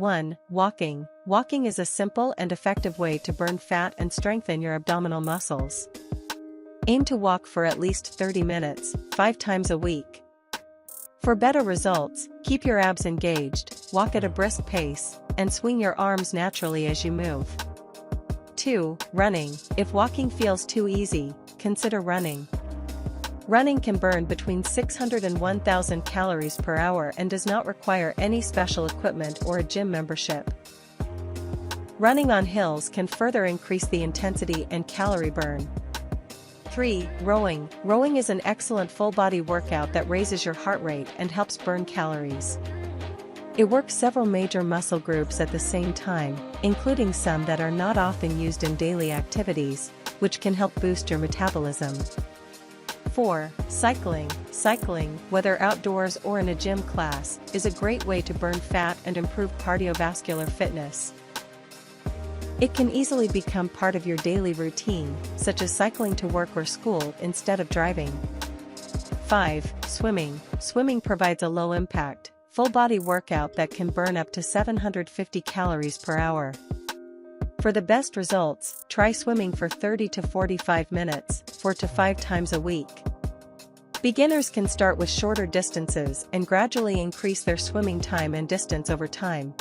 1. Walking. Walking is a simple and effective way to burn fat and strengthen your abdominal muscles. Aim to walk for at least 30 minutes, 5 times a week. For better results, keep your abs engaged, walk at a brisk pace, and swing your arms naturally as you move. 2. Running. If walking feels too easy, consider running. Running can burn between 600 and 1,000 calories per hour and does not require any special equipment or a gym membership. Running on hills can further increase the intensity and calorie burn. 3. Rowing. Rowing is an excellent full-body workout that raises your heart rate and helps burn calories. It works several major muscle groups at the same time, including some that are not often used in daily activities, which can help boost your metabolism. 4. Cycling. Cycling, whether outdoors or in a gym class, is a great way to burn fat and improve cardiovascular fitness. It can easily become part of your daily routine, such as cycling to work or school instead of driving. 5. Swimming. Swimming provides a low-impact, full-body workout that can burn up to 750 calories per hour. For the best results, try swimming for 30 to 45 minutes, 4 to 5 times a week. Beginners can start with shorter distances and gradually increase their swimming time and distance over time.